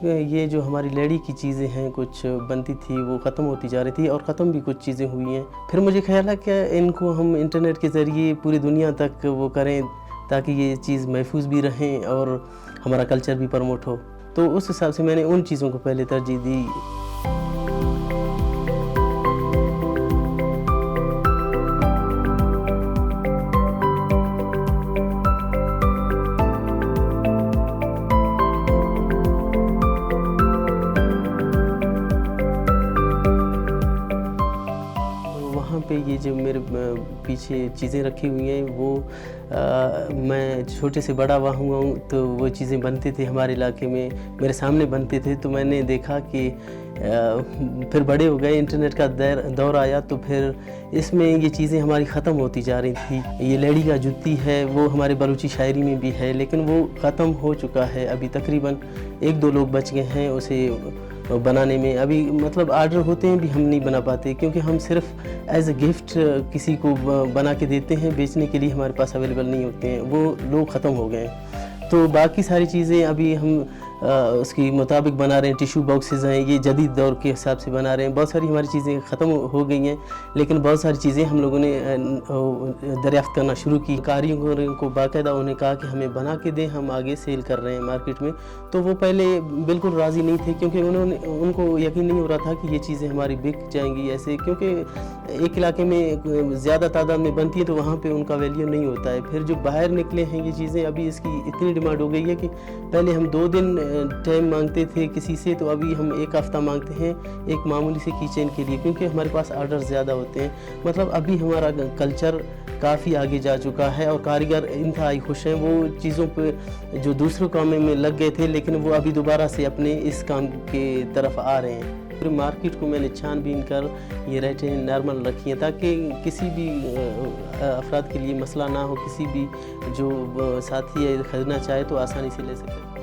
یہ جو ہماری لیڈی کی چیزیں ہیں کچھ بنتی تھی وہ ختم ہوتی جا رہی تھی اور ختم بھی کچھ چیزیں ہوئی ہیں. پھر مجھے خیال ہے کہ ان کو ہم انٹرنیٹ کے ذریعے پوری دنیا تک وہ کریں تاکہ یہ چیز محفوظ بھی رہیں اور ہمارا کلچر بھی پروموٹ ہو. تو اس حساب سے میں نے ان چیزوں کو پہلے ترجیح دی. وہاں پہ یہ جو میرے پیچھے چیزیں رکھی ہوئی ہیں وہ میں چھوٹے سے بڑا ہوا ہوں تو وہ چیزیں بنتے تھے ہمارے علاقے میں، میرے سامنے بنتے تھے. تو میں نے دیکھا کہ پھر بڑے ہو گئے، انٹرنیٹ کا دور آیا تو پھر اس میں یہ چیزیں ہماری ختم ہوتی جا رہی تھی. یہ لیڈی کا جُتی ہے وہ ہمارے بلوچی شاعری میں بھی ہے لیکن وہ ختم ہو چکا ہے. ابھی تقریباً 1-2 لوگ بچ گئے ہیں اسے بنانے میں. ابھی مطلب آرڈر ہوتے ہیں بھی ہم نہیں بنا پاتے کیونکہ ہم صرف ایز اے گفٹ کسی کو بنا کے دیتے ہیں، بیچنے کے لیے ہمارے پاس اویلیبل نہیں ہوتے ہیں. وہ لوگ ختم ہو گئے ہیں. تو باقی ساری چیزیں ابھی ہم اس کی مطابق بنا رہے ہیں. ٹیشو باکسز ہیں، یہ جدید دور کے حساب سے بنا رہے ہیں. بہت ساری ہماری چیزیں ختم ہو گئی ہیں لیکن بہت ساری چیزیں ہم لوگوں نے دریافت کرنا شروع کی. کاریگروں کو باقاعدہ انہوں نے کہا کہ ہمیں بنا کے دیں، ہم آگے سیل کر رہے ہیں مارکیٹ میں. تو وہ پہلے بالکل راضی نہیں تھے کیونکہ ان کو یقین نہیں ہو رہا تھا کہ یہ چیزیں ہماری بک جائیں گی ایسے، کیونکہ ایک علاقے میں زیادہ تعداد میں بنتی ہے تو وہاں پہ ان کا ویلیو نہیں ہوتا ہے. پھر جو باہر نکلے ہیں یہ چیزیں ابھی اس کی اتنی ڈیمانڈ ہو گئی ہے کہ پہلے ہم 2 دن ٹائم مانگتے تھے کسی سے تو ابھی ہم 1 ہفتہ مانگتے ہیں ایک معمولی سے کی چین کے لیے کیونکہ ہمارے پاس آرڈر زیادہ ہوتے ہیں. مطلب ابھی ہمارا کلچر کافی آگے جا چکا ہے اور کاریگر انتہائی خوش ہیں. وہ چیزوں پہ جو دوسروں کاموں میں لگ گئے تھے لیکن وہ ابھی دوبارہ سے اپنے اس کام کے طرف آ رہے ہیں. پورے مارکیٹ کو میں نے چھان بین کر یہ ریٹیں نارمل رکھی ہیں تاکہ کسی بھی افراد کے لیے مسئلہ نہ ہو. کسی بھی جو ساتھی ہے خریدنا چاہے تو آسانی سے لے سکے.